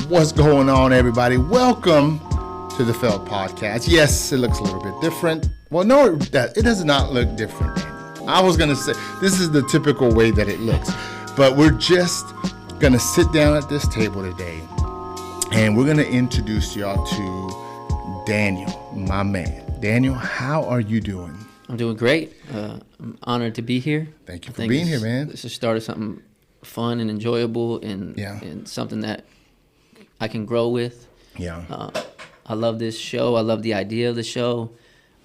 What's going on, everybody? Welcome to the TheFailed podcast. Yes, it looks a little bit different. Well, no, it does not look different. I was going to say this is the typical way that it looks, but we're just going to sit down at this table today and we're going to introduce y'all to Daniel, my man. Daniel, how are you doing? I'm doing great. I'm honored to be here. Thank you for being here, man. This has started something fun and enjoyable and something that I can grow with. Yeah. I love this show. I love the idea of the show.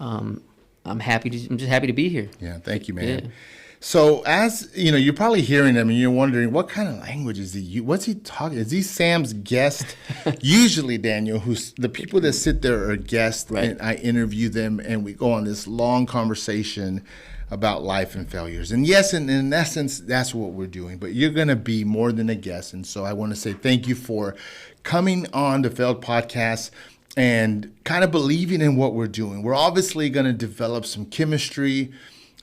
I'm just happy to be here. Yeah, thank you, man. Yeah. So as you know, you're probably hearing him and you're wondering what kind of language is he? What's he talking? Is he Sam's guest? Usually, Daniel, who's the people that sit there are guests, right. And I interview them and we go on this long conversation about life and failures. And yes, in essence, that's what we're doing. But you're going to be more than a guest. And so I want to say thank you for coming on the TheFailed podcast and kind of believing in what we're doing. We're obviously going to develop some chemistry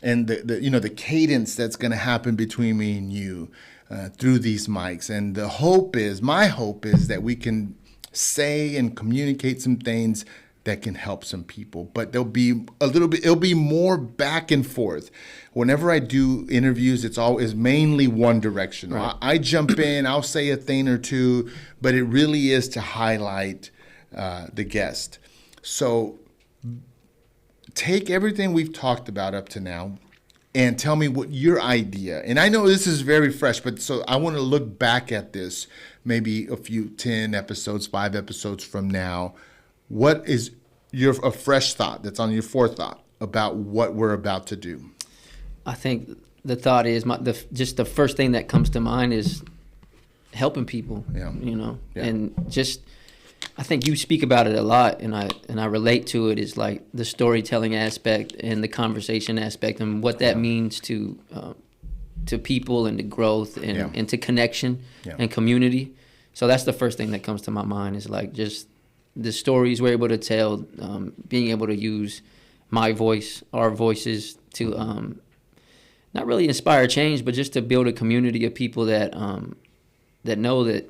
and the cadence that's going to happen between me and you through these mics. And my hope is that we can say and communicate some things that can help some people, but it'll be more back and forth. Whenever I do interviews, it's always mainly one direction. Right. I jump in, I'll say a thing or two, but it really is to highlight the guest. So take everything we've talked about up to now and tell me what your idea, and I know this is very fresh, but so I want to look back at this maybe 10 episodes, 5 episodes from now. What is a fresh thought that's on your forethought about what we're about to do? I think the thought is just the first thing that comes to mind is helping people. Yeah. Yeah. And just I think you speak about it a lot, and I relate to it. Is like the storytelling aspect and the conversation aspect, and what that means to people and to growth and to connection and community. So that's the first thing that comes to my mind is like just the stories we're able to tell, being able to use my voice, our voices to not really inspire change, but just to build a community of people that know that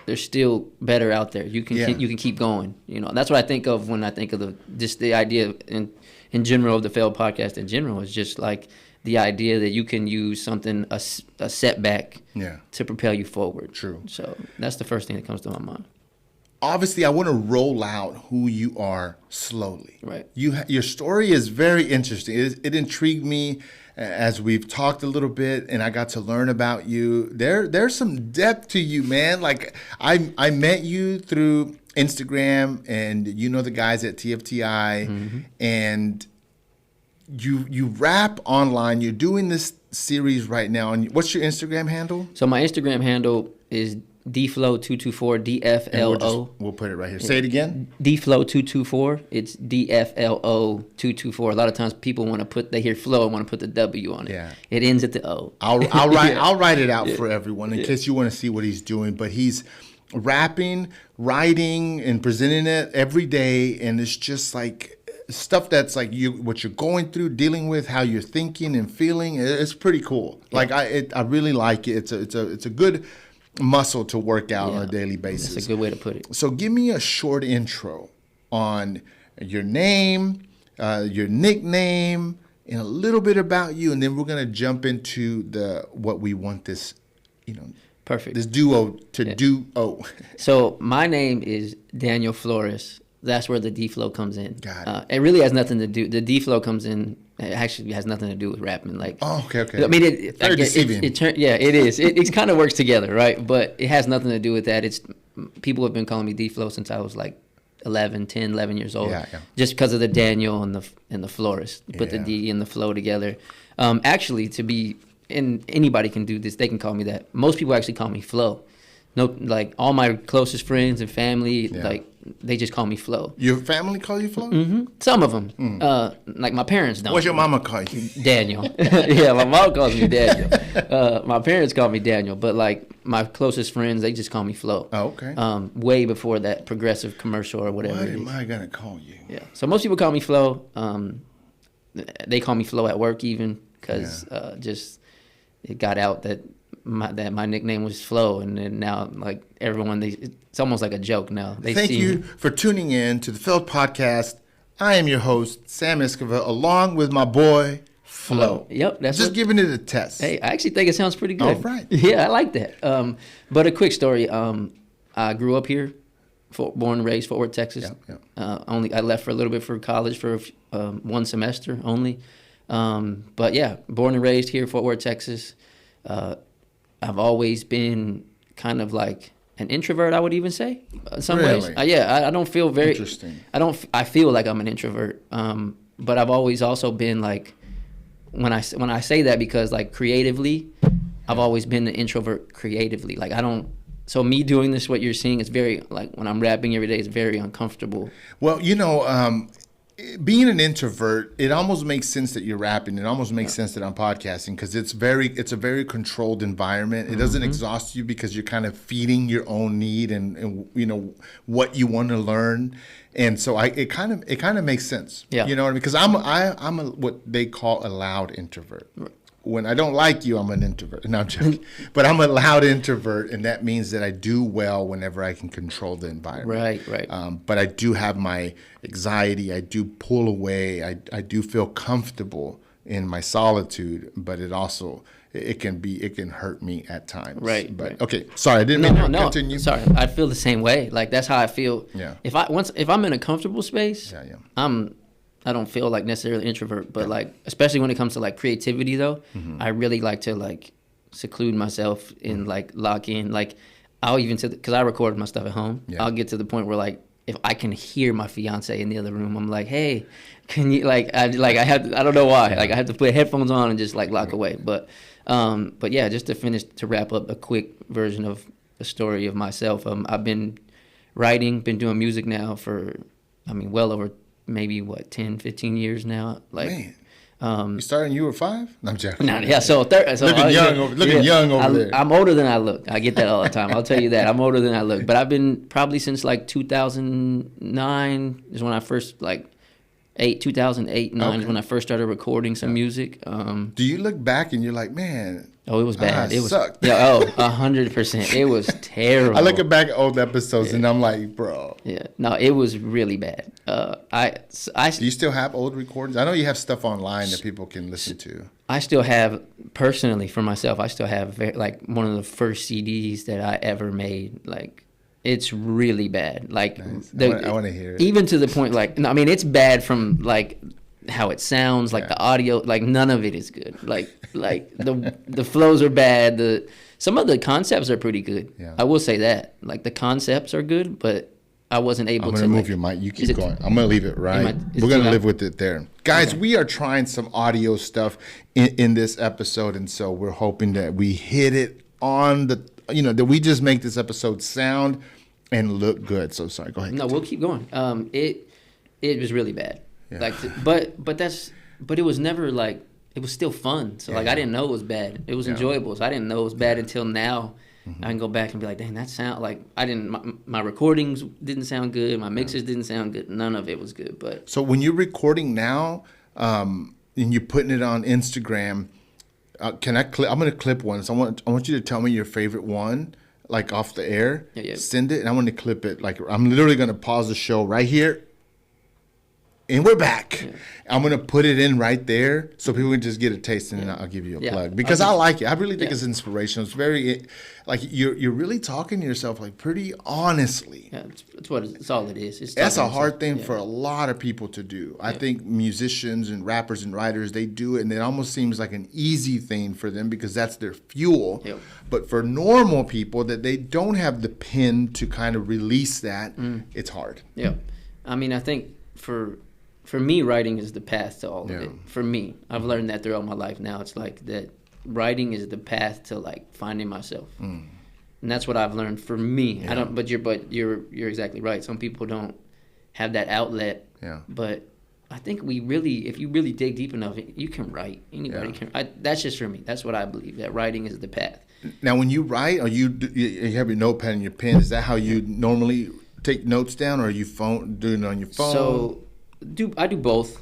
there's still better out there. You can keep going. That's what I think of when I think of the idea in general of the TheFailed podcast. In general, is just like the idea that you can use something a setback to propel you forward. True. So that's the first thing that comes to my mind. Obviously, I want to roll out who you are slowly. Right. Your story is very interesting. It intrigued me as we've talked a little bit, and I got to learn about you. There's some depth to you, man. Like I met you through Instagram, and the guys at TFTI, and you rap online. You're doing this series right now. And what's your Instagram handle? So my Instagram handle is Dflo 224 DFLO. We'll put it right here. Say it again. Dflo 224. It's DFLO 224. A lot of times people they hear flow and want to put the W on it. Yeah. It ends at the O. I'll write it out for everyone in case you want to see what he's doing. But he's rapping, writing, and presenting it every day, and it's just like stuff that's like what you're going through, dealing with, how you're thinking and feeling. It's pretty cool. Yeah. Like I really like it. It's a good muscle to work out on a daily basis. That's a good way to put it. So give me a short intro on your name, your nickname, and a little bit about you, and then we're gonna jump into what we want this, perfect, this duo to do. So my name is Daniel Flores. That's where the Dflo comes in. Got it. It really has nothing to do. The Dflo comes in. It actually has nothing to do with rapping. Like, okay. I mean, very deceiving. It is. It kind of works together, right? But it has nothing to do with that. People have been calling me Dflo since I was like 11 years old. Yeah. Just because of the Daniel and the Flores. Put the D and the flow together. Actually, anybody can do this. They can call me that. Most people actually call me Flo. No, like all my closest friends and family, like they just call me Flo. Your family call you Flo? Mm-hmm. Some of them. Like my parents don't. What's your mama call you? Daniel. Yeah, my mom calls me Daniel. My parents call me Daniel, but like my closest friends, they just call me Flo. Oh, okay. Way before that Progressive commercial or whatever. What am I gonna call you? Yeah. So most people call me Flo. They call me Flo at work even because just it got out that my nickname was Flo, and then now like everyone, it's almost like a joke now. Thank you for tuning in to the Failed Podcast. I am your host, Sam Esquivel, along with my boy Flo. Yep, that's just giving it a test. Hey, I actually think it sounds pretty good. All right. Yeah, I like that. But a quick story. I grew up here, born and raised Fort Worth, Texas. Yep. I left for a little bit for college for one semester only. But yeah, born and raised here, Fort Worth, Texas. I've always been kind of like an introvert, I would even say, in some ways. I don't feel very interesting. I feel like I'm an introvert. But I've always also been like, when I say that, because like creatively, I've always been an introvert creatively. Like so me doing this, what you're seeing, is very, like when I'm rapping every day, it's very uncomfortable. Well, being an introvert, it almost makes sense that you're rapping. It almost makes sense that I'm podcasting, because it's a very controlled environment. It doesn't exhaust you because you're kind of feeding your own need and what you want to learn. And so it kind of makes sense. Yeah. You know what I mean? Because I'm a what they call a loud introvert. When I don't like you, I'm an introvert. No, I'm joking. But I'm a loud introvert, and that means that I do well whenever I can control the environment. Right. But I do have my anxiety. I do pull away. I do feel comfortable in my solitude, but it can hurt me at times. Right. But okay, sorry, I didn't mean to continue. Sorry, I feel the same way. Like that's how I feel. Yeah. If I'm in a comfortable space, I don't feel like necessarily introvert, but like, especially when it comes to like creativity though, I really like to like seclude myself and like lock in. Like I'll even because I record my stuff at home. Yeah. I'll get to the point where like, if I can hear my fiance in the other room, I'm like, hey, can you I don't know why. Like I have to put headphones on and just like lock away. But yeah, just to wrap up a quick version of a story of myself. I've been been doing music now for, well over maybe 10, 15 years now. Like, man, you started when you were 5? No, I'm joking. Looking young over there. I'm older than I look. I get that all the time. I'll tell you that. I'm older than I look. But I've been probably since like 2009 is when I first 2008, 9 is when I first started recording some music. Do you look back and you're like, man? Oh, it was bad. It sucked. Yeah. 100%. It was terrible. I look back at old episodes and I'm like, bro. Yeah. No, it was really bad. Do you still have old recordings? I know you have stuff online that people can listen to. I still have, personally for myself, I still have one of the first CDs that I ever made. Like, it's really bad. Like, nice. I want to hear it. Even to the point, it's bad from like how it sounds, like the audio, like none of it is good. Like the flows are bad. Some of the concepts are pretty good. Yeah. I will say that. Like the concepts are good, but I wasn't able to. I'm gonna move your mic. You keep going. I'm gonna leave it right. We're gonna live with it there, guys. Okay. We are trying some audio stuff in this episode, and so we're hoping that we hit it on the. That we just make this episode sound and look good. So sorry. Go ahead. No, we'll keep going. It was really bad. Yeah. But it was never like, it was still fun. So I didn't know it was bad. It was enjoyable. So I didn't know it was bad until now. I can go back and be like, dang, that sound like my recordings didn't sound good. My mixes didn't sound good. None of it was good. But so when you're recording now, and you're putting it on Instagram, can I clip? I'm gonna clip one. So I want you to tell me your favorite one, like off the air. Yeah. Send it, and I want to clip it. Like I'm literally gonna pause the show right here. And we're back. Yeah. I'm going to put it in right there so people can just get a taste, and then I'll give you a plug. Because I like it. I really think it's inspirational. It's very, like, you're really talking to yourself, like, pretty honestly. Yeah, it's all it is. That's a hard thing for a lot of people to do. I think musicians and rappers and writers, they do it, and it almost seems like an easy thing for them because that's their fuel. Yep. But for normal people that they don't have the pen to kind of release that, it's hard. Yeah. I think for me, writing is the path to all of it. For me, I've learned that throughout my life now. It's like that writing is the path to like finding myself, and that's what I've learned for me. Yeah. But you're exactly right. Some people don't have that outlet. Yeah. But I think if you really dig deep enough, you can write. Anybody can. That's just for me. That's what I believe. That writing is the path. Now, when you write, or you have your notepad and your pen, is that how you normally take notes down, or are you doing it on your phone? So. I do both.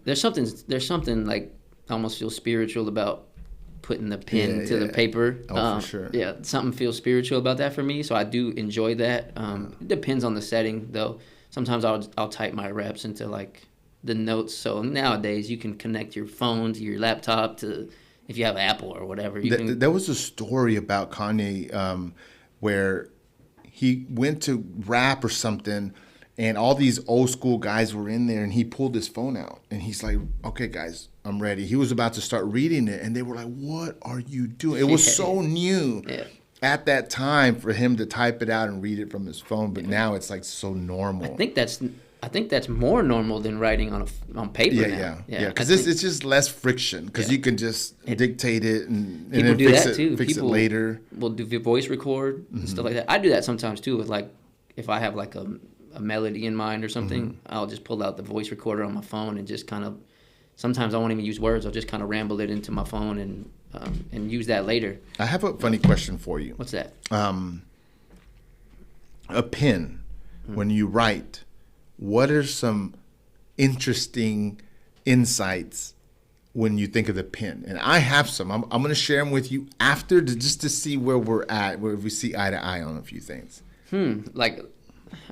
There's something like I almost feel spiritual about putting the pen to the paper. Oh, for sure. Yeah, something feels spiritual about that for me, so I do enjoy that. It depends on the setting, though. Sometimes I'll type my reps into like the notes. So nowadays you can connect your phone to your laptop to, if you have Apple or whatever. There was a story about Kanye where he went to rap or something, and all these old school guys were in there, and he pulled his phone out, and he's like, "Okay, guys, I'm ready." He was about to start reading it, and they were like, "What are you doing?" It was so new at that time for him to type it out and read it from his phone, but now it's like so normal. I think that's more normal than writing on paper now. Yeah. Because it's just less friction, because you can just dictate it and people then do that too. Fix it later. Will do voice record and stuff like that. I do that sometimes too with like if I have like a melody in mind or something, I'll just pull out the voice recorder on my phone and just kind of, sometimes I won't even use words. I'll just kind of ramble it into my phone and use that later. I have a funny question for you. What's that? A pen, when you write, what are some interesting insights when you think of the pen? And I have some. I'm going to share them with you after just to see where we're at, where we see eye to eye on a few things. Like,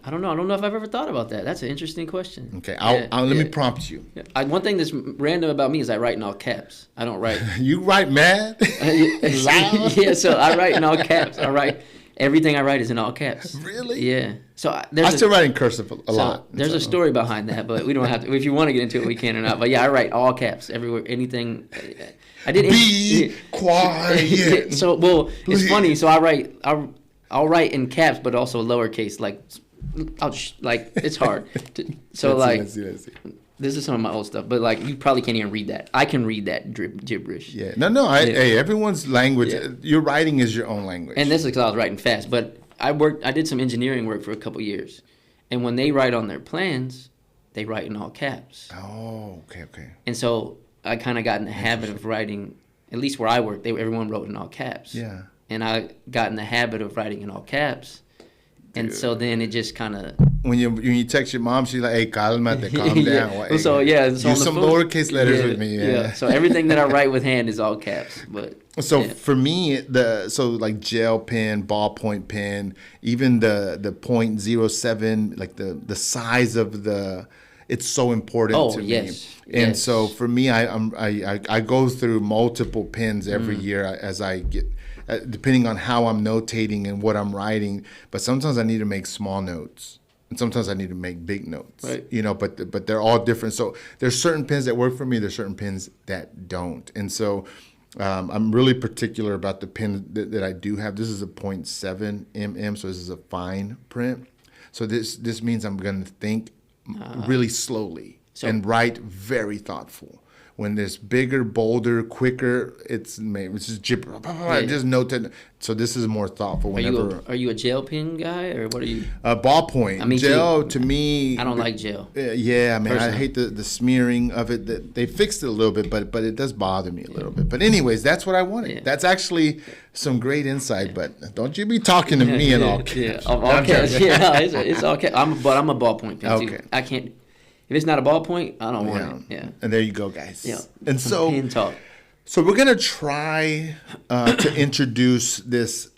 I don't know. I don't know if I've ever thought about that. That's an interesting question. Okay, let me prompt you. One thing that's random about me is I write in all caps. I don't write. You write mad? Loud? Yeah, so I write in all caps. Everything I write is in all caps. Really? Yeah. So I still write in cursive a lot. There's a story behind that, but we don't have to. If you want to get into it, we can or not. But yeah, I write all caps everywhere. Anything. I did. Be quiet. So it's funny. So I'll write in caps, but also lowercase. Like, it's hard. Let's see. This is some of my old stuff, but like you probably can't even read that. I can read that gibberish. Yeah. No. Hey, everyone's language. Yeah. Your writing is your own language. And this is because I was writing fast. But I did some engineering work for a couple years, and when they write on their plans, they write in all caps. Oh, okay. And so I kind of got in the habit of writing. At least where I worked, everyone wrote in all caps. Yeah. And I got in the habit of writing in all caps. And so then it just kind of... When you text your mom, she's like, "Hey, calmate, calm down." Hey, so use some lowercase letters with me. Yeah. So everything that I write with hand is all caps. But for me, like gel pen, ballpoint pen, even the .07, like the size of it's so important to me. And so for me, I go through multiple pens every year as I get. Depending on how I'm notating and what I'm writing, but sometimes I need to make small notes, and sometimes I need to make big notes. Right. But they're all different. So there's certain pens that work for me. There's certain pens that don't, and so I'm really particular about the pen that I do have. This is a .7 mm, so this is a fine print. So this means I'm going to think really slowly and write very thoughtful. When there's bigger, bolder, quicker, it's just gibber. Just note that. So this is more thoughtful. Are you a gel pen guy, or what are you? Ballpoint. I mean, gel to me. I don't like gel. Yeah, man, I hate the smearing of it. They fixed it a little bit, but it does bother me a little bit. But anyways, that's what I wanted. Yeah. That's actually some great insight. But don't you be talking to me in all caps. Yeah, all caps. Yeah, it's all caps. I'm a ballpoint pen too. I can't. If it's not a ballpoint, I don't want it. Yeah. And there you go, guys. Yeah. And so, pen talk. So we're gonna try to introduce this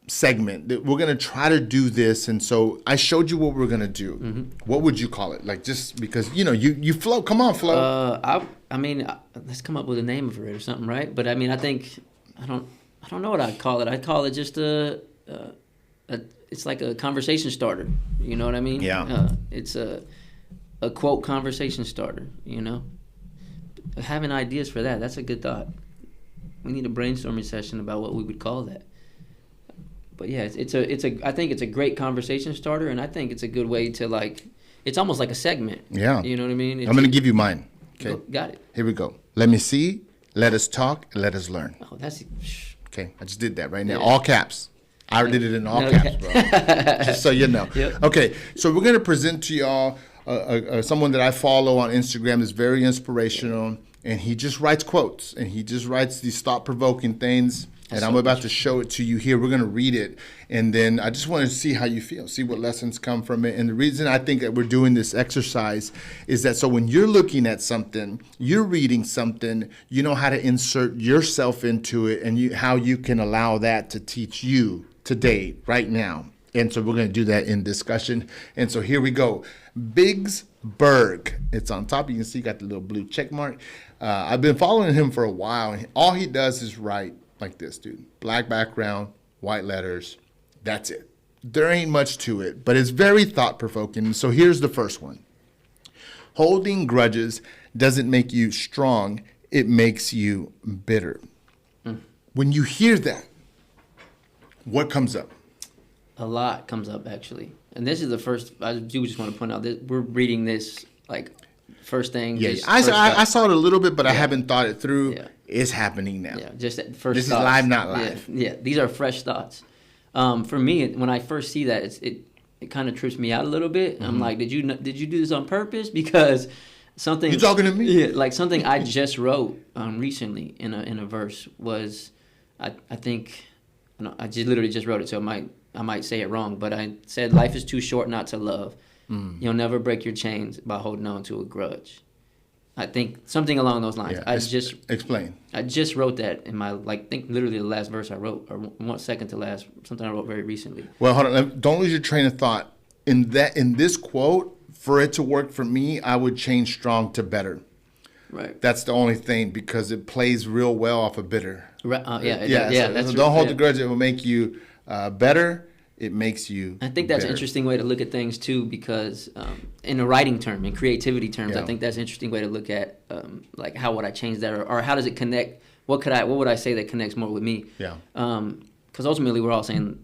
segment. We're gonna try to do this, and so I showed you what we're gonna do. Mm-hmm. What would you call it? Like, just because you flow. Come on, flow. I mean, let's come up with a name for it or something, right? But I mean, I think I don't know what I'd call it. I'd call it just it's like a conversation starter. You know what I mean? Yeah. It's a quote conversation starter, Having ideas for that's a good thought. We need a brainstorming session about what we would call that. But yeah, I think it's a great conversation starter, and I think it's a good way to it's almost like a segment. Yeah. You know what I mean? I'm going to give you mine. Okay. Got it. Here we go. Let me see, let us talk, and let us learn. Oh, that's... Okay, I just did that right now. Yeah. All caps. I did it in all caps, bro. Just so you know. Yep. Okay, so we're going to present to y'all someone that I follow on Instagram is very inspirational, and he just writes quotes, and he just writes these thought-provoking things, And I'm about to show it to you here. We're going to read it. And then I just want to see how you feel, see what lessons come from it. And the reason I think that we're doing this exercise is that so when you're looking at something, you're reading something, you know how to insert yourself into it and how you can allow that to teach you today, right now. And so we're going to do that in discussion. And so here we go. Biggs Berg. It's on top. You can see got the little blue check mark. I've been following him for a while. And all he does is write like this, dude. Black background, white letters. That's it. There ain't much to it, but it's very thought-provoking. So here's the first one. Holding grudges doesn't make you strong. It makes you bitter. When you hear that, what comes up? A lot comes up, actually. And this is the first, I do just want to point out that we're reading this, like, first thing. Yeah, I saw it a little bit, but I haven't thought it through. Yeah. It's happening now. Yeah, just at first This thoughts. is live, not live. Yeah, these are fresh thoughts. For me, when I first see that, it kind of trips me out a little bit. Mm-hmm. I'm like, did you do this on purpose? Because something... You talking to me? Yeah, like something I just wrote recently in a verse was, I think, I just literally just wrote it, so I might say it wrong, but I said, life is too short not to love. You'll never break your chains by holding on to a grudge. I think something along those lines. Yeah, explain. I just wrote that in my, think literally the last verse I wrote, or 1 second to last, something I wrote very recently. Well, hold on. Don't lose your train of thought. In this quote, for it to work for me, I would change strong to better. Right. That's the only thing, because it plays real well off of bitter. Right. So don't hold the grudge. It will make you better. It makes you I think that's better. an interesting way to look at things, too, because in a writing term, in creativity terms, I think that's an interesting way to look at, like, how would I change that, or how does it connect? What would I say that connects more with me? Yeah. Because ultimately we're all saying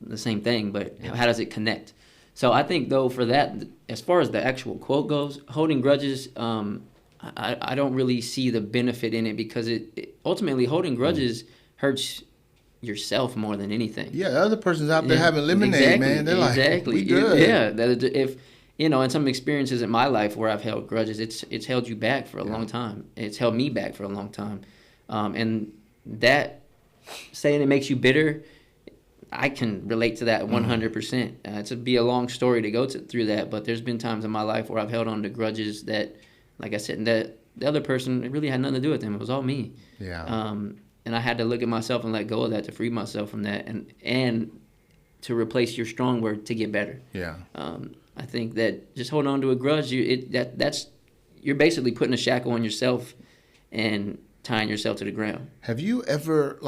the same thing, but how does it connect? So I think, though, for that, as far as the actual quote goes, holding grudges, I don't really see the benefit in it, because it ultimately, holding grudges hurts yourself more than anything. Yeah, the other person's out there having lemonade, man. They're like, we good. Yeah, if in some experiences in my life where I've held grudges, it's held you back for a long time. It's held me back for a long time, and that saying it makes you bitter, I can relate to that 100%. It's be a long story to go through that, but there's been times in my life where I've held on to grudges that, like I said, that the other person, it really had nothing to do with them. It was all me. Yeah. And I had to look at myself and let go of that to free myself from that, and to replace your strong word to get better. Yeah. I think that just holding on to a grudge, you're basically putting a shackle on yourself and tying yourself to the ground. Have you ever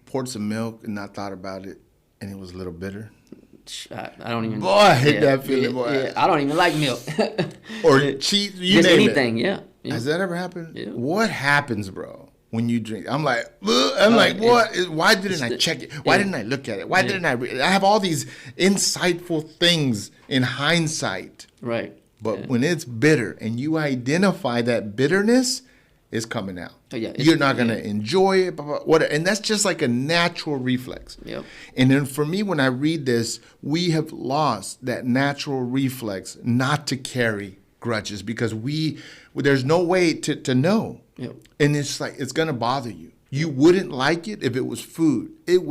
poured some milk and not thought about it, and it was a little bitter? I don't even. Boy, I hate that feeling, boy. Yeah, I don't even like milk. Or cheese, you just name anything, it. Yeah. Has that ever happened? Yeah. What happens, bro? When you drink, I'm like, what? Why didn't I check it? Why didn't I look at it? Why didn't I? I have all these insightful things in hindsight. Right. But when it's bitter and you identify that bitterness, it's coming out. Oh, yeah, you're not going to enjoy it. And that's just like a natural reflex. Yep. And then for me, when I read this, we have lost that natural reflex not to carry grudges, because there's no way to know. Yep. And it's like, it's going to bother you. You wouldn't like it if it was food. It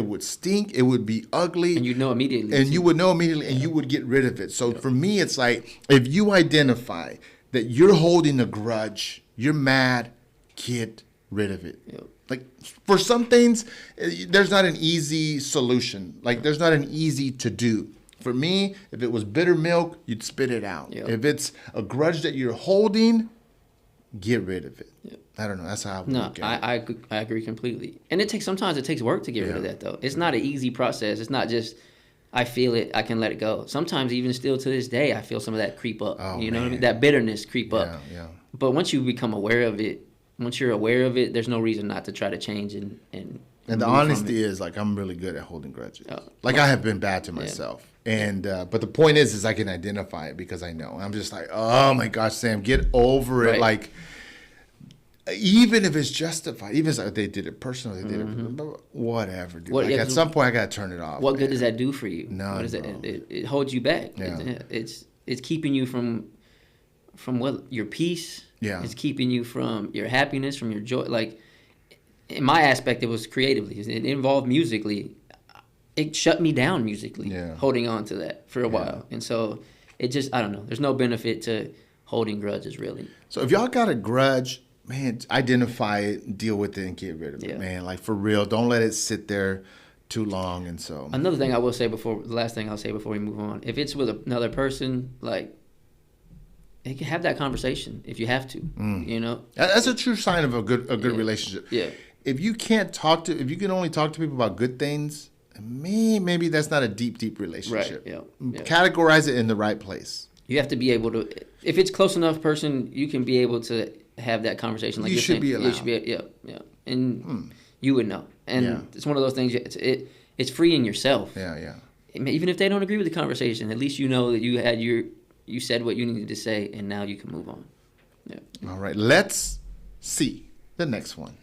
would stink. It would be ugly. And you'd know immediately. And you would know immediately, and you would get rid of it. So for me, it's like, if you identify that you're holding a grudge, you're mad, get rid of it. Yep. Like, for some things, there's not an easy solution. Like, there's not an easy to do. For me, if it was bitter milk, you'd spit it out. Yep. If it's a grudge that you're holding, get rid of it. Yep. I don't know. That's how I would look at it. I agree completely. And sometimes it takes work to get rid of that, though. It's not an easy process. It's not just, I feel it, I can let it go. Sometimes, even still to this day, I feel some of that creep up. Oh, you know what I mean? That bitterness creep up. Yeah. But once you become aware of it, once you're aware of it, there's no reason not to try to change and the honesty is, I'm really good at holding grudges. I have been bad to myself. And but the point is I can identify it, because I know. I'm just like, oh my gosh, Sam, get over it. Right. Like, even if it's justified, even if they did it personally, they did it, whatever, dude. At some point, I gotta turn it off. What good does that do for you? No, what is it holds you back. Yeah. It's keeping you from what, your peace. Yeah. It's keeping you from your happiness, from your joy. Like, in my aspect, it was creatively. It involved musically. It shut me down musically, holding on to that for a while. And so it just, I don't know. There's no benefit to holding grudges, really. So if y'all got a grudge, man, identify it, deal with it, and get rid of it, man. Like, for real. Don't let it sit there too long. And so another thing I will say the last thing I'll say before we move on, if it's with another person, like, you can have that conversation if you have to, you know? That's a true sign of a good relationship. Yeah. If you can only talk to people about good things, maybe that's not a deep relationship. Right. Yeah. Categorize it in the right place. You have to be able to, if it's close enough person, you can be able to have that conversation. Like you should be allowed. You should be, and you would know. And it's one of those things. It's freeing yourself. Yeah. Even if they don't agree with the conversation, at least you know that you said what you needed to say, and now you can move on. Yeah. All right. Let's see the next one.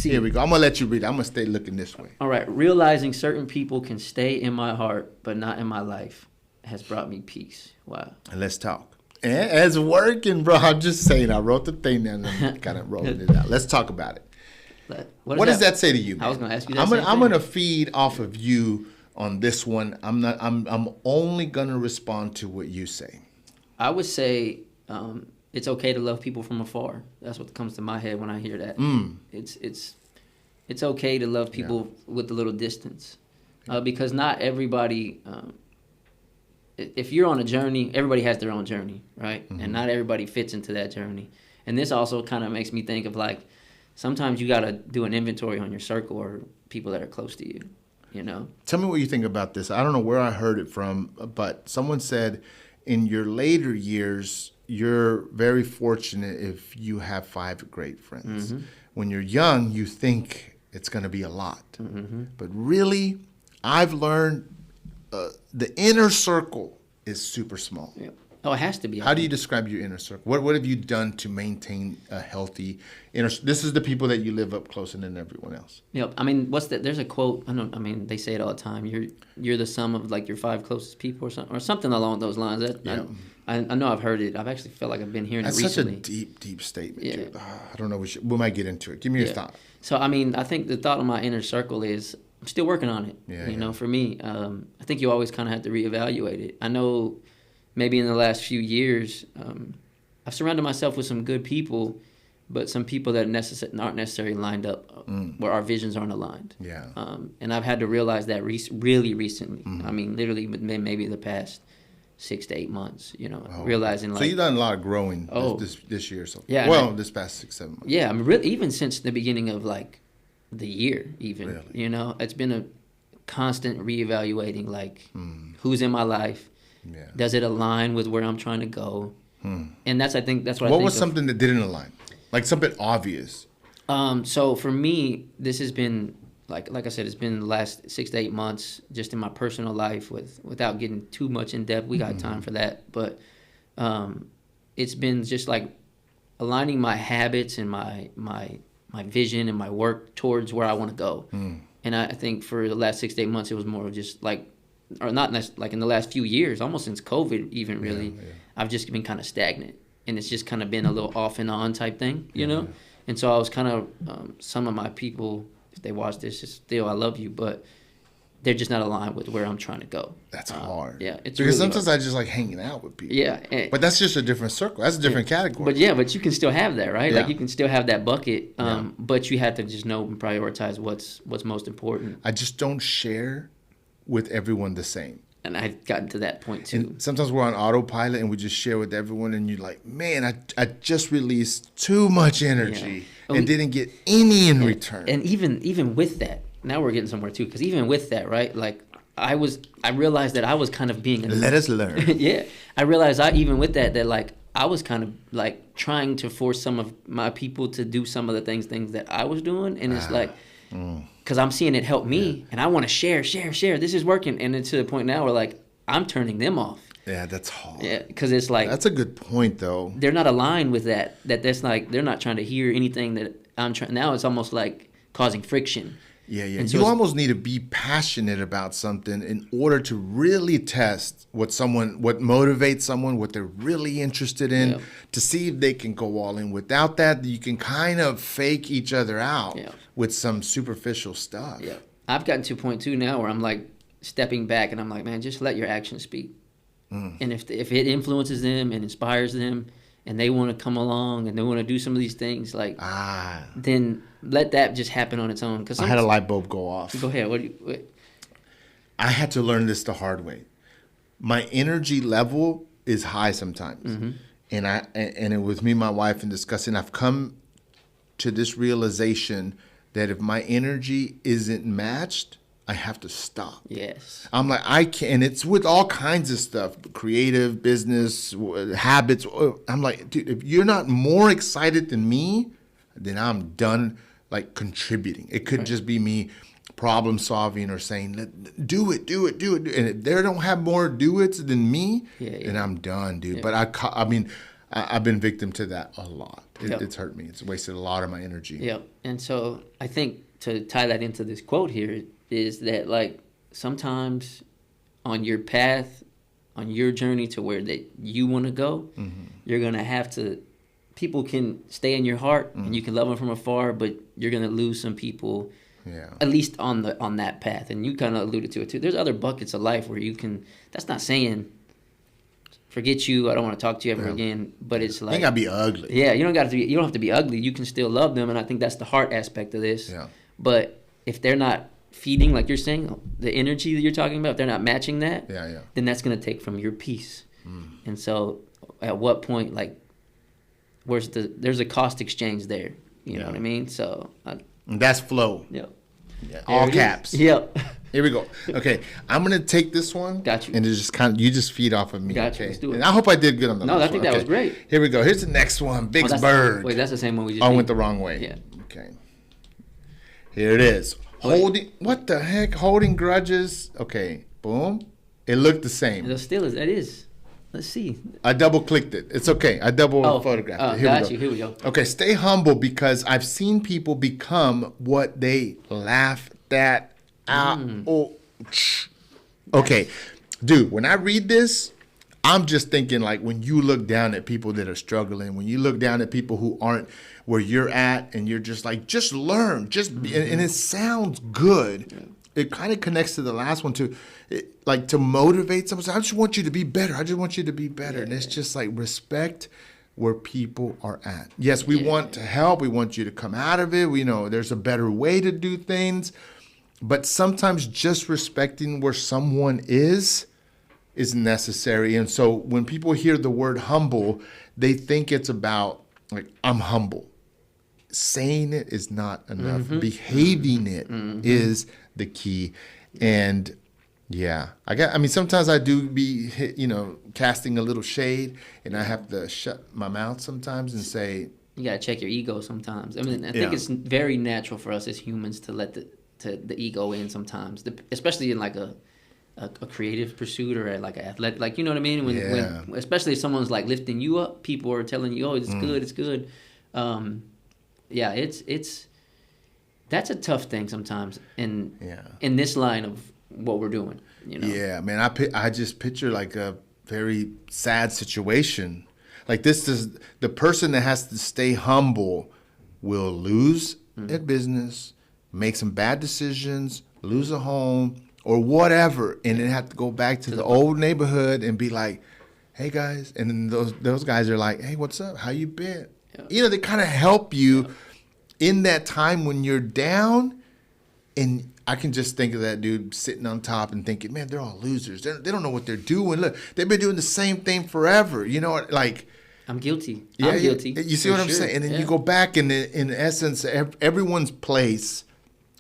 Here we go. I'm going to let you read it. I'm going to stay looking this way. All right. Realizing certain people can stay in my heart, but not in my life, has brought me peace. Wow. And let's talk. And it's working, bro. I'm just saying. I wrote the thing down and I'm kind of rolling it out. Let's talk about it. What does that say to you, man? I was going to ask you that. I'm going to feed off of you on this one. I'm only going to respond to what you say. I would say it's okay to love people from afar. That's what comes to my head when I hear that. It's okay to love people with a little distance, because not everybody. If you're on a journey, everybody has their own journey, right? And not everybody fits into that journey. And this also kind of makes me think of, like, sometimes you got to do an inventory on your circle or people that are close to you. You know. Tell me what you think about this. I don't know where I heard it from, but someone said, in your later years, you're very fortunate if you have 5 great friends. When you're young, you think it's going to be a lot. But really, I've learned the inner circle is super small. Yeah. Oh, it has to be. How do you describe your inner circle? What have you done to maintain a healthy inner circle? This is the people that you live up closer than everyone else. Yeah, I mean, there's a quote. They say it all the time. You're the sum of, like, your 5 closest people, or something along those lines. I know I've heard it. I've actually felt like I've been hearing it recently. That's such a deep statement. Yeah. I don't know. We might get into it. Give me your thought. So, I mean, I think the thought of my inner circle is I'm still working on it. You know, for me, I think you always kind of have to reevaluate it. I know maybe in the last few years, I've surrounded myself with some good people, but some people that aren't necessarily lined up, where our visions aren't aligned. Yeah. And I've had to realize that really recently. I mean, literally maybe the past 6 to 8 months, you know, realizing, like. So you've done a lot of growing this year. So this past 6, 7 months. Yeah, I mean, really, even since the beginning of, like, the year, even. Really? You know, it's been a constant reevaluating, like, who's in my life. Yeah. Does it align with where I'm trying to go? And I think that's what I think. What was something that didn't align? Like something obvious? So for me, this has been, like I said, it's been the last 6 to 8 months just in my personal life without getting too much in depth. We got time for that. But it's been just like aligning my habits and my vision and my work towards where I want to go. And I think for the last 6 to 8 months, it was more of just like, or not like in the last few years, almost since COVID even really, I've just been kind of stagnant. And it's just kind of been a little off and on type thing, you know? And so I was kind of, some of my people, if they watch this, just still, I love you, but they're just not aligned with where I'm trying to go. That's hard. Yeah. It's because really sometimes hard. I just like hanging out with people. Yeah. But that's just a different circle. That's a different category. But you can still have that, right? Yeah. Like you can still have that bucket, but you have to just know and prioritize what's most important. I just don't share with everyone the same. And I've gotten to that point too. And sometimes we're on autopilot and we just share with everyone and you're like, man, I just released too much energy and didn't get any in return. And even with that, now we're getting somewhere too, because even with that, right, like I realized that I was kind of being... Let us learn. Yeah. I realized even with that like I was kind of like trying to force some of my people to do some of the things that I was doing. And it's like... Because I'm seeing it help me, and I want to share. This is working, and it's to the point now where like I'm turning them off. Yeah, that's hard. Yeah, because it's like that's a good point though. They're not aligned with that. That's like they're not trying to hear anything that I'm trying. Now it's almost like causing friction. Yeah, yeah. And so You almost need to be passionate about something in order to really test what motivates someone, what they're really interested in, Yeah. to see if they can go all in. Without that, you can kind of fake each other out Yeah. with some superficial stuff. Yeah. I've gotten to a point too now where I'm like stepping back and I'm like, man, just let your actions speak. And if it influences them and inspires them and they want to come along and they want to do some of these things, like, then let that just happen on its own. Because I had a light bulb go off. Go ahead. What? I had to learn this the hard way. My energy level is high sometimes. And with me and my wife and discussing, I've come to this realization that if my energy isn't matched, I have to stop. Yes. I'm like, I can't, and it's with all kinds of stuff, creative, business, habits. I'm like, dude, if you're not more excited than me, then I'm done, like, contributing. It could just be me problem solving or saying, do it. And if they don't have more do-its than me, then I'm done, dude. But I've been victim to that a lot. It's hurt me. It's wasted a lot of my energy. Yep. And so I think to tie that into this quote here is that, like, sometimes on your path, on your journey to where that you want to go, you're going to have to, people can stay in your heart and you can love them from afar, but you're going to lose some people, at least on that path. And you kind of alluded to it too. There's other buckets of life where you can, that's not saying, forget you, I don't want to talk to you ever again, but it's like, you gotta be ugly. Yeah, you don't have to be ugly. You can still love them, and I think that's the heart aspect of this. Yeah. But if they're not feeding, like you're saying, the energy that you're talking about, if they're not matching that, then that's going to take from your peace. And so at what point, like, there's a cost exchange there. You know what I mean? So and that's flow. Yep. Yeah, all caps. Yep. Here we go. Okay, I'm gonna take this one. Got you. And it's just you just feed off of me. Got you. Okay. Let's do it. And I hope I did good on the No, last I think one. that was great. Here we go. Here's the next one. Big Berg. Wait, that's the same one we just I did. went the wrong way. Yeah. Okay. Here it is. What the heck? Holding grudges. Okay. Boom. It looked the same. It still is. It is. Let's see. I double clicked it. It's okay. I double photographed it. Here we go. Okay, stay humble because I've seen people become what they laughed at. Okay, dude, when I read this, I'm just thinking, like, when you look down at people that are struggling, when you look down at people who aren't where you're at, and you're just like, just learn, and it sounds good. Yeah. It kind of connects to the last one too, like to motivate someone. I just want you to be better. I just want you to be better. And it's just like respect where people are at. Yes, we want to help. We want you to come out of it. We know there's a better way to do things. But sometimes just respecting where someone is necessary. And so when people hear the word humble, they think it's about, like, I'm humble. Saying it is not enough. Behaving it is the key. And sometimes I do be, casting a little shade, and I have to shut my mouth sometimes and say, you got to check your ego sometimes. I mean, I think it's very natural for us as humans to let the ego in sometimes, especially in like a creative pursuit or like an athletic, like, you know what I mean? When especially if someone's like lifting you up, people are telling you, oh, it's good. That's a tough thing sometimes in this line of what we're doing, Yeah, man, I just picture like a very sad situation. Like, this is the person that has to stay humble will lose at business, make some bad decisions, lose a home or whatever, and then have to go back to the old neighborhood and be like, hey guys, and then those guys are like, hey, what's up? How you been? Yeah. They kind of help you in that time when you're down. And I can just think of that dude sitting on top and thinking, man, they're all losers. They don't know what they're doing. Look, they've been doing the same thing forever. You know what? Like, I'm guilty. I'm guilty. You see what I'm saying? And then you go back, and in essence, everyone's place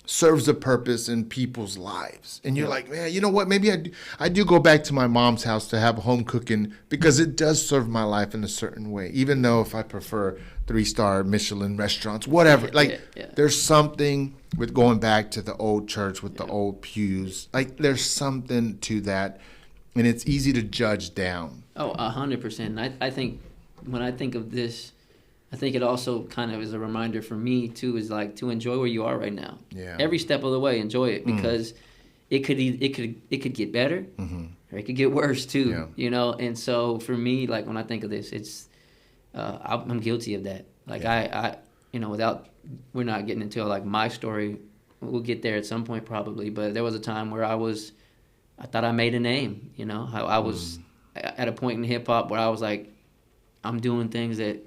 serves a purpose in people's lives. And you're like, man, you know what? Maybe I do go back to my mom's house to have home cooking because it does serve my life in a certain way. Even though if I prefer 3-star Michelin restaurants, whatever. There's something with going back to the old church with the old pews. Like, there's something to that. And it's easy to judge down. Oh, 100%. I think when I think of this, I think it also kind of is a reminder for me too, is like to enjoy where you are right now. Yeah. Every step of the way, enjoy it, because it could get better, or it could get worse too. Yeah. You know, and so for me, like when I think of this, it's I'm guilty of that. Like I you know, we're not getting into like my story. We'll get there at some point probably, but there was a time where I thought I made a name. You know, I was at a point in hip hop where I was like, I'm doing things that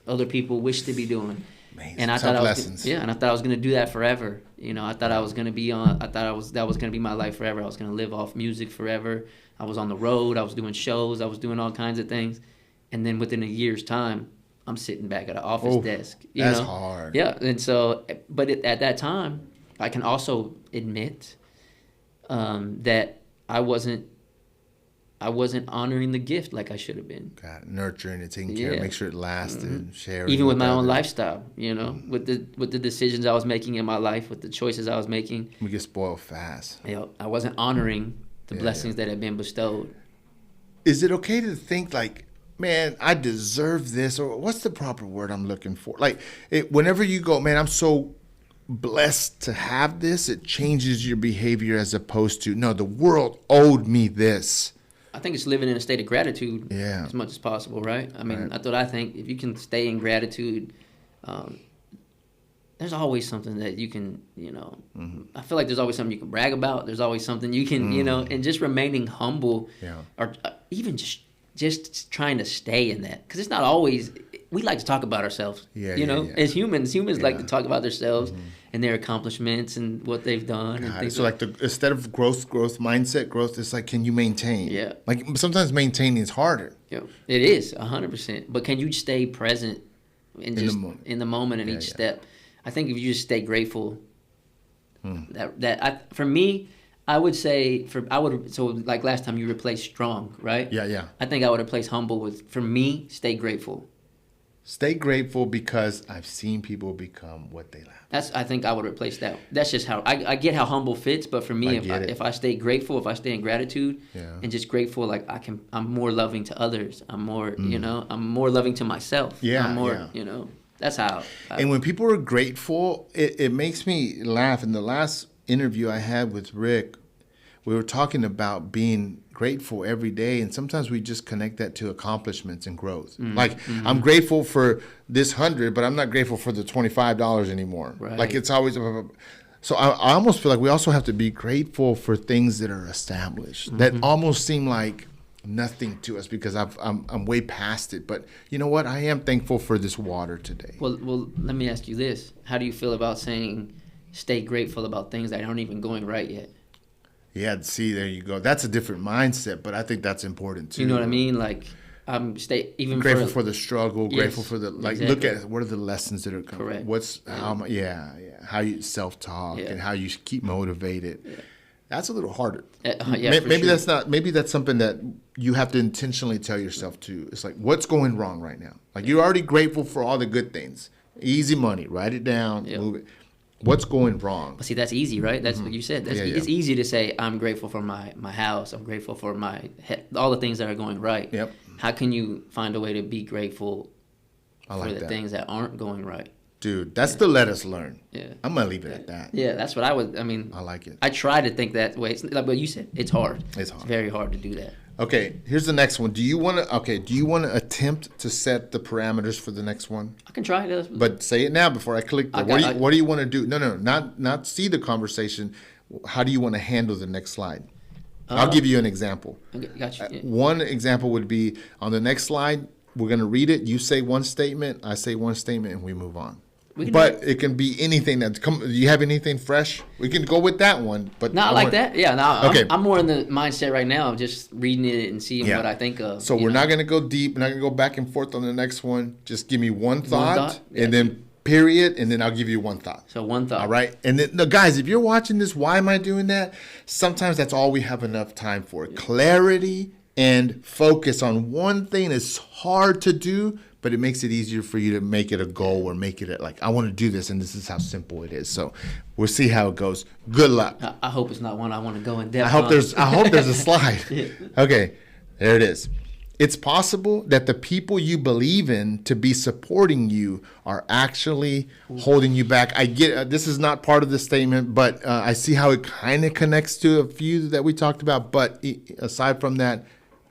other people wish to be doing. Amazing. And I Tough thought lessons. and I thought I was gonna do that forever. You know, I thought I was gonna be on. That was gonna be my life forever. I was gonna live off music forever. I was on the road. I was doing shows. I was doing all kinds of things. And then within a year's time, I'm sitting back at an office desk. That's hard. Yeah, and so, but at that time, I can also admit that I wasn't honoring the gift like I should have been. God, nurturing it, taking care, make sure it lasted, sharing. Even with my own lifestyle, you know, with the decisions I was making in my life, with the choices I was making. We get spoiled fast. You know, I wasn't honoring the blessings that had been bestowed. Is it okay to think like, man, I deserve this, or what's the proper word I'm looking for? Like, whenever you go, man, I'm so blessed to have this, it changes your behavior as opposed to, no, the world owed me this. I think it's living in a state of gratitude Yeah. as much as possible, right? I mean, Right. that's what I think. If you can stay in gratitude, there's always something that you can, you know, I feel like there's always something you can brag about. There's always something you can, you know, and just remaining humble, or even just trying to stay in that. Because it's not always, we like to talk about ourselves, you know, as humans like to talk about themselves and their accomplishments and what they've done. And things so like instead of growth mindset, it's like, can you maintain? Yeah. Like sometimes maintaining is harder. Yeah, it is 100%. But can you stay present and just in the moment in each step? I think if you just stay grateful, for me, I would say so like last time you replaced strong, right? Yeah. I think I would replace humble with, for me, stay grateful. Stay grateful because I've seen people become what they lack. I think I would replace that. That's just how I get how humble fits, but for me, if I stay grateful, if I stay in gratitude and just grateful, like I'm more loving to others. I'm more, you know, I'm more loving to myself. Yeah, I'm more, you know, that's how. And when people are grateful, it makes me laugh. In the last interview I had with Rick, we were talking about being grateful every day, and sometimes we just connect that to accomplishments and growth. I'm grateful for this 100, but I'm not grateful for the $25 anymore. Right. Like it's always. So I almost feel like we also have to be grateful for things that are established that almost seem like nothing to us because I'm way past it. But you know what? I am thankful for this water today. Well, let me ask you this: how do you feel about saying stay grateful about things that aren't even going right yet? Yeah, see, there you go. That's a different mindset, but I think that's important too. You know what I mean? Like, stay even grateful for the struggle, grateful for the look at what are the lessons that are coming. Correct. How you self-talk and how you keep motivated. Yeah. That's a little harder. Maybe sure. Maybe that's something that you have to intentionally tell yourself too. It's like, what's going wrong right now? Like you're already grateful for all the good things. Easy money, write it down, move it. What's going wrong? But see, that's easy, right? That's what you said. It's easy to say, I'm grateful for my house. I'm grateful for all the things that are going right. Yep. How can you find a way to be grateful for the things that aren't going right? Dude, that's the let us learn. Yeah. I'm going to leave it at that. Yeah, that's what I like it. I try to think that way. It's like what you said. It's hard. It's very hard to do that. Okay, here's the next one. Do you want to attempt to set the parameters for the next one? I can try this. But say it now before I click there. What do you want to do? No, not see the conversation. How do you want to handle the next slide? I'll give you an example. Okay, got you. Yeah. One example would be on the next slide, we're going to read it. You say one statement, I say one statement, and we move on. But it can be anything that's come. Do you have anything fresh? We can go with that one, but not like that. Yeah, no. Okay. I'm more in the mindset right now of just reading it and seeing what I think of. So we're not going to go deep. We're not going to go back and forth on the next one. Just give me one thought. And then period, and then I'll give you one thought. So one thought. All right? And then, guys, if you're watching this, why am I doing that? Sometimes that's all we have enough time for. Clarity and focus on one thing is hard to do, but it makes it easier for you to make it a goal or make it like, I want to do this, and this is how simple it is. So we'll see how it goes. Good luck. I hope it's not one I want to go in depth I hope there's a slide. Yeah. Okay, there it is. It's possible that the people you believe in to be supporting you are actually holding you back. I get this is not part of the statement, but I see how it kind of connects to a few that we talked about. But aside from that,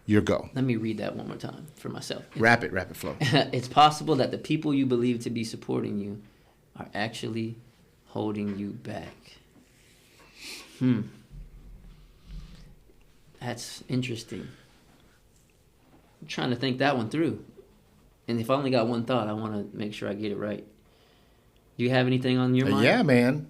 your go. Let me read that one more time for myself. Rapid flow. It's possible that the people you believe to be supporting you are actually holding you back. That's interesting. I'm trying to think that one through. And if I only got one thought, I want to make sure I get it right. Do you have anything on your mind? Yeah, man.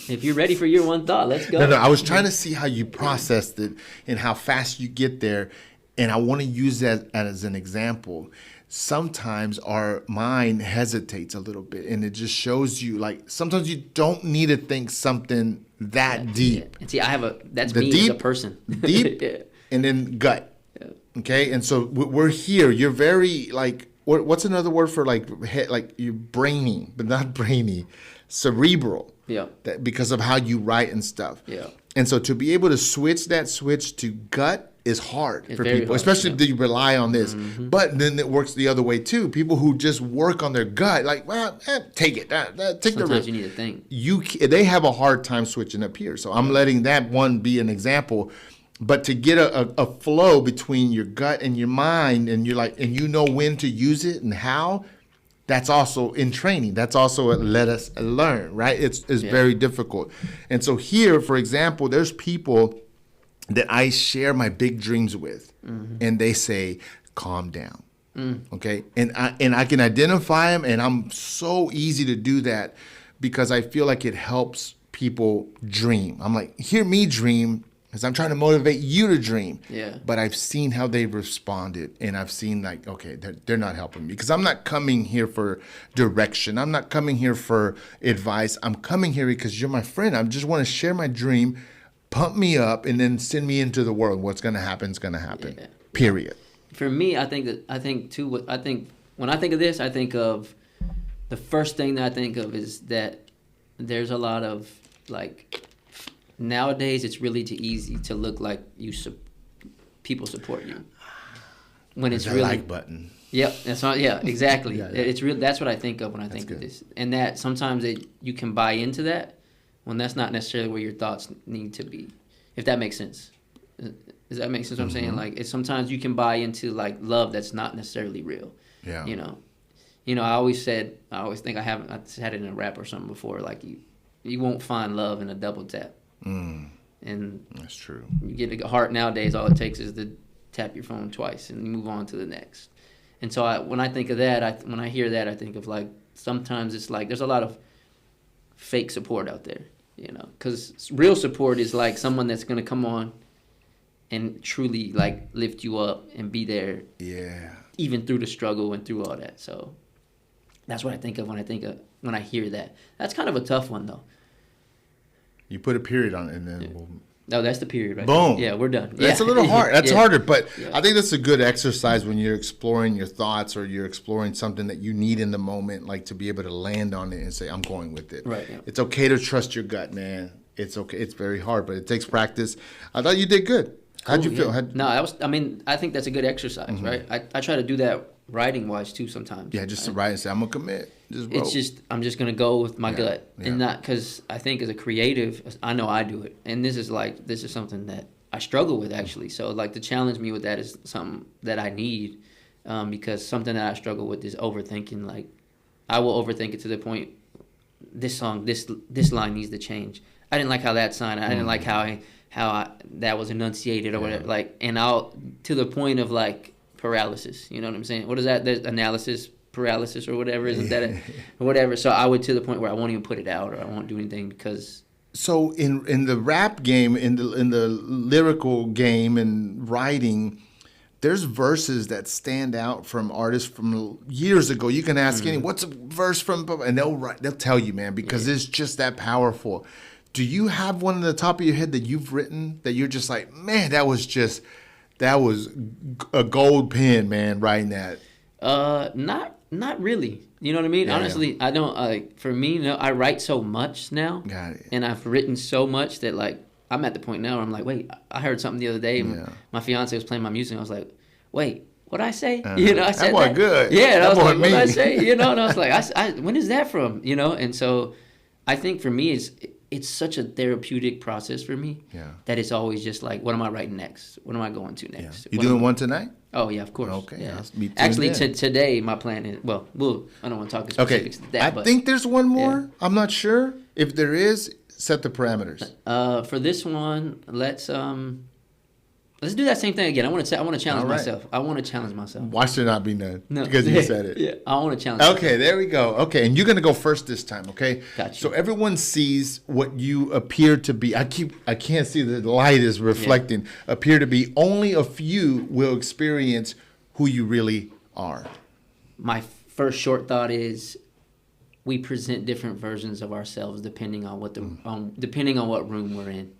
If you're ready for your one thought, let's go. No, I was trying to see how you processed it and how fast you get there. And I want to use that as an example. Sometimes our mind hesitates a little bit, and it just shows you, like, sometimes you don't need to think something that deep. Yeah. And see, that's the me deep, as a person. Deep, yeah. And then gut. Yeah. Okay? And so we're here. You're very, like, what's another word for, like you're brainy, but not brainy, cerebral. Yeah. Because of how you write and stuff. Yeah. And so to be able to switch to gut is hard for people, hard, especially if you rely on this. Mm-hmm. But then it works the other way too. People who just work on their gut, like, well, take it. Take Sometimes the risk. You need to think. They have a hard time switching up here. So I'm letting that one be an example. But to get a flow between your gut and your mind, and you're like, and you know when to use it and how. That's also in training. That's also a let us learn, right? It's very difficult. And so here, for example, there's people that I share my big dreams with, and they say, calm down. Okay? And I can identify them, and I'm so easy to do that because I feel like it helps people dream. I'm like, hear me dream, because I'm trying to motivate you to dream. Yeah. But I've seen how they've responded, and I've seen, like, okay, they're not helping me, because I'm not coming here for direction. I'm not coming here for advice. I'm coming here because you're my friend. I just want to share my dream, pump me up, and then send me into the world. What's going to happen is going to happen. Yeah. Period. For me, I think when I think of this, I think of the first thing that I think of is that there's a lot of, like, nowadays it's really too easy to look like people support you when it's really like button. Yep, that's not. Yeah, exactly. Yeah. It's real. That's what I think of when I think of this, and that sometimes you can buy into that when that's not necessarily where your thoughts need to be. If that makes sense. Does that make sense? What I'm saying, like, it's sometimes you can buy into, like, love that's not necessarily real. Yeah. You know. I always think I said it in a rap or something before. Like, you won't find love in a double tap. And that's true. You get a heart nowadays, all it takes is to tap your phone twice and you move on to the next. And so when I think of that, when I hear that, I think of, like, sometimes it's like there's a lot of fake support out there, because real support is like someone that's going to come on and truly, like, lift you up and be there. Yeah. Even through the struggle and through all that. So that's what I think of when I hear that. That's kind of a tough one, though. You put a period on it, and then No, that's the period, right? Boom. Yeah, we're done. That's a little hard. That's harder, but yeah. I think that's a good exercise when you're exploring your thoughts or you're exploring something that you need in the moment, like, to be able to land on it and say, I'm going with it. Right. Yeah. It's okay to trust your gut, man. It's okay. It's very hard, but it takes practice. I thought you did good. How'd you feel? I think that's a good exercise, right? I try to do that writing-wise, too, sometimes. Yeah, just to write and say, I'm going to commit. I'm just going to go with my gut. Yeah. And not, because I think as a creative, I know I do it. And this is something that I struggle with, actually. So, like, to challenge me with that is something that I need, because something that I struggle with is overthinking. Like, I will overthink it to the point, this song, this line needs to change. I didn't like how that sounded. I didn't like how that was enunciated or whatever. Like, and to the point of, like, paralysis. You know what I'm saying? What is that? There's analysis paralysis or whatever. Isn't that it? Or whatever. So I would, to the point where I won't even put it out or I won't do anything because. So in the rap game, in the lyrical game and writing, there's verses that stand out from artists from years ago. You can ask anyone, what's a verse from, and they'll tell you, man, because it's just that powerful. Do you have one on the top of your head that you've written that you're just like, man, that was a gold pen, man, writing that? Not really. You know what I mean? Yeah, honestly, I don't, for me, no, I write so much now. Got it. And I've written so much that, like, I'm at the point now where I'm like, wait, I heard something the other day. My fiance was playing my music and I was like, wait, what I say? I said that boy good. Yeah, and I that was boy like, what did I me. say? And I was like, when is that from? And so I think for me, it's such a therapeutic process for me that it's always just like, what am I writing next? What am I going to next? You doing one tonight? Oh, yeah, of course. Okay. Yeah. Actually, today, my plan is, I don't want to talk specifics to that. I think there's one more. I'm not sure. If there is, set the parameters. For this one, let's do that same thing again. I want to challenge myself. I want to challenge myself. Watch there not be none. No. Because you said it. Yeah, I want to challenge myself. Okay, there we go. Okay, and you're going to go first this time, okay? Gotcha. So everyone sees what you appear to be. I can't see, the light is reflecting. Appear to be. Only a few will experience who you really are. My first short thought is we present different versions of ourselves depending on what depending on what room we're in.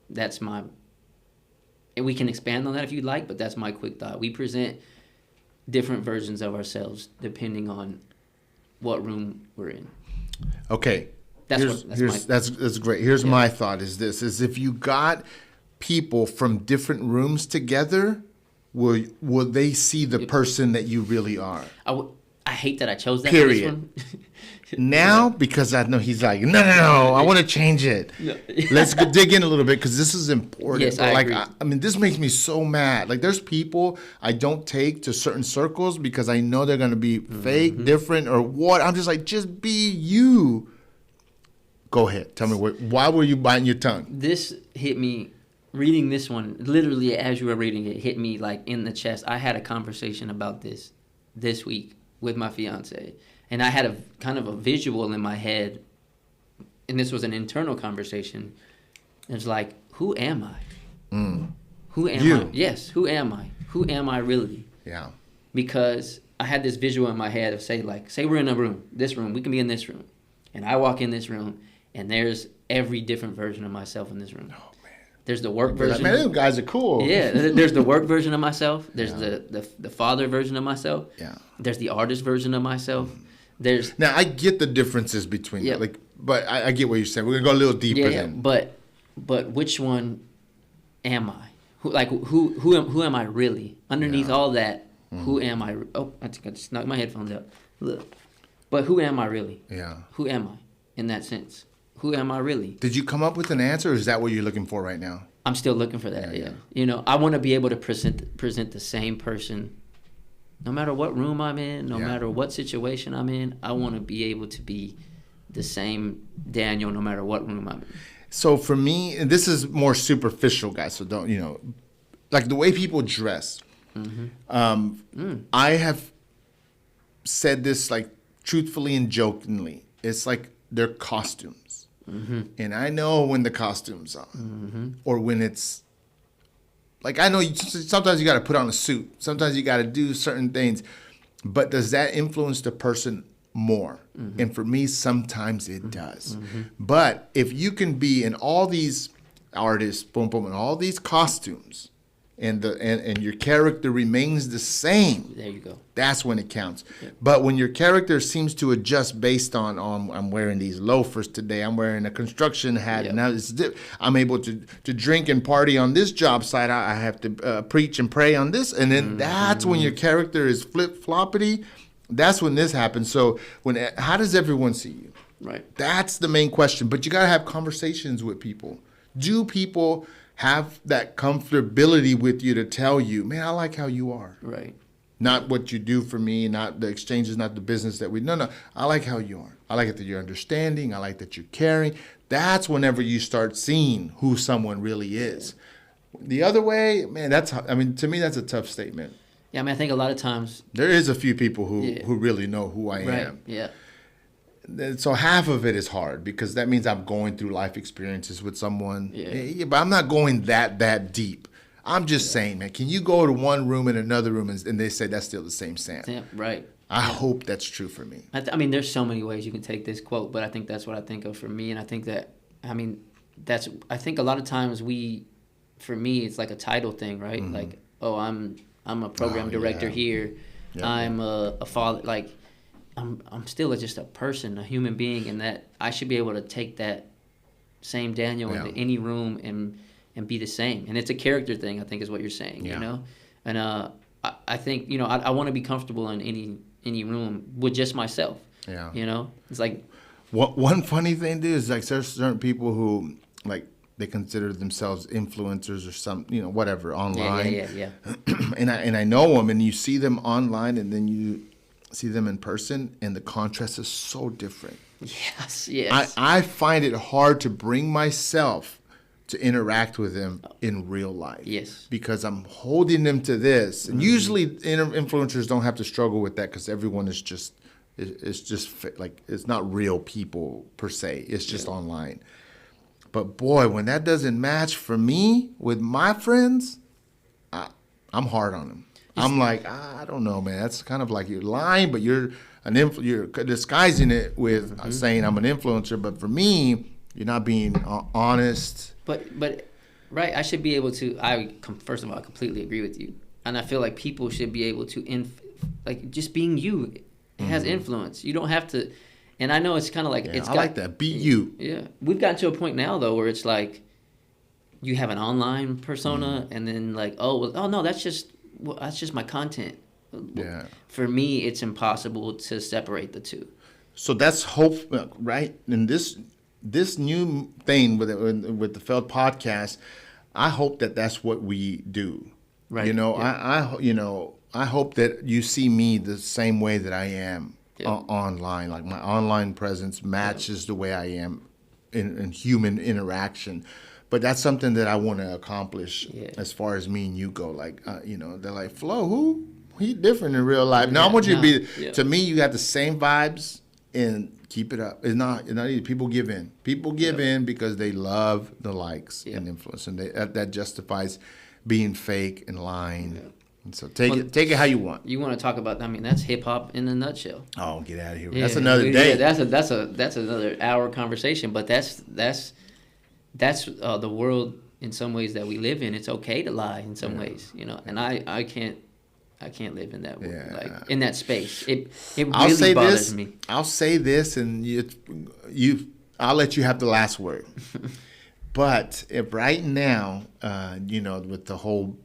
That's my... And we can expand on that if you'd like, but that's my quick thought. We present different versions of ourselves depending on what room we're in. Okay. That's great. Here's my thought is if you got people from different rooms together, will they see the person that you really are? I hate that I chose that. Period. For this one. Now, because I know he's like, no, I want to change it. No. Let's dig in a little bit because this is important. Yes, I agree. I mean, this makes me so mad. Like, there's people I don't take to certain circles because I know they're going to be fake, different, or what. I'm just like, just be you. Go ahead. Tell me, why were you biting your tongue? This hit me, reading this one, literally as you were reading it, hit me like in the chest. I had a conversation about this week with my fiance. And I had a kind of a visual in my head, and this was an internal conversation. It was like, who am I? Who am I? Yes, who am I? Who am I really? Yeah. Because I had this visual in my head of say we're in a room, this room, we can be in this room. And I walk in this room, and there's every different version of myself in this room. Oh, man. There's the work version. Man, those guys are cool. Yeah, there's the work version of myself. There's the father version of myself. Yeah. There's the artist version of myself. Now I get the differences between them, but I get what you're saying. We're gonna go a little deeper then. But which one am I? Who am I really? Underneath all that, who am I? Oh, I just knocked my headphones out. Look, but who am I really? Yeah. Who am I in that sense? Who am I really? Did you come up with an answer, or is that what you're looking for right now? I'm still looking for that. Yeah. I want to be able to present the same person. No matter what room I'm in, no matter what situation I'm in, I want to be able to be the same Daniel no matter what room I'm in. So for me, and this is more superficial, guys, so don't, like the way people dress. I have said this like truthfully and jokingly. It's like their costumes. And I know when the costumes are or when it's, like, I know sometimes you got to put on a suit. Sometimes you got to do certain things. But does that influence the person more? And for me, sometimes it does. But if you can be in all these artists, and all these costumes, and your character remains the same. There you go. That's when it counts. Yeah. But when your character seems to adjust based on I'm wearing these loafers today, I'm wearing a construction hat, and now I'm able to drink and party on this job site. I have to preach and pray on this, and then that's when your character is flip-floppity. That's when this happens. So how does everyone see you? Right. That's the main question. But you got to have conversations with people. Do people have that comfortability with you to tell you, man, I like how you are. Right. Not what you do for me, not the exchanges, not the business that we... No, I like how you are. I like it that you're understanding. I like that you're caring. That's whenever you start seeing who someone really is. The other way, man, to me, that's a tough statement. Yeah, I think a lot of times... There is a few people who really know who I am. Yeah. So half of it is hard because that means I'm going through life experiences with someone. Yeah, but I'm not going that deep. I'm just saying, man, can you go to one room and another room and they say that's still the same Sam? Yeah, right. I hope that's true for me. There's so many ways you can take this quote, but I think that's what I think of for me. And I think that, I think a lot of times for me, it's like a title thing, right? Mm-hmm. Like, oh, I'm a program director here. Yeah. I'm a father, like, I'm still just a person, a human being, and that I should be able to take that same Daniel into any room and be the same. And it's a character thing, I think, is what you're saying. You know, And I think, you know, I want to be comfortable in any room with just myself. Yeah. You know, it's like one funny thing too is like there's certain people who like they consider themselves influencers or some, you know, whatever online. Yeah. and I know them, and you see them online, and then you see them in person, and the contrast is so different. Yes. I find it hard to bring myself to interact with them in real life. Yes. Because I'm holding them to this. And usually influencers don't have to struggle with that because everyone is just, it's just like, it's not real people per se. It's just online. But boy, when that doesn't match for me with my friends, I'm hard on them. I'm like, I don't know, man. That's kind of like you're lying, but you're you're disguising it with saying I'm an influencer. But for me, you're not being honest. But right, I should be able to. First of all, I completely agree with you, and I feel like people should be able to like just being you. It has influence. You don't have to. And I know it's kind of like I like that. Be you. Yeah, we've gotten to a point now though where it's like you have an online persona, and then like oh no, that's just my content. Yeah. For me, it's impossible to separate the two. So that's hope, right? And this new thing with the Failed podcast, I hope that that's what we do. Right. You know, yeah. I hope that you see me the same way that I am online. Like my online presence matches the way I am in human interaction. But that's something that I want to accomplish as far as me and you go. Like, you know, they're like, Flo, who? He different in real life. Now I want you to be, to me, you got the same vibes and keep it up. It's not easy. People give in. People give in because they love the likes and influence. And that justifies being fake and lying. Yeah. And so take it how you want. You want to talk about? I mean, that's hip hop in a nutshell. Oh, get out of here! That's another day. Yeah, that's another hour conversation. But that's the world in some ways that we live in. It's okay to lie in some ways, you know. And I can't live in that world, like in that space. It really bothers me. I'll say this, and I'll let you have the last word. But if right now, you know, with the whole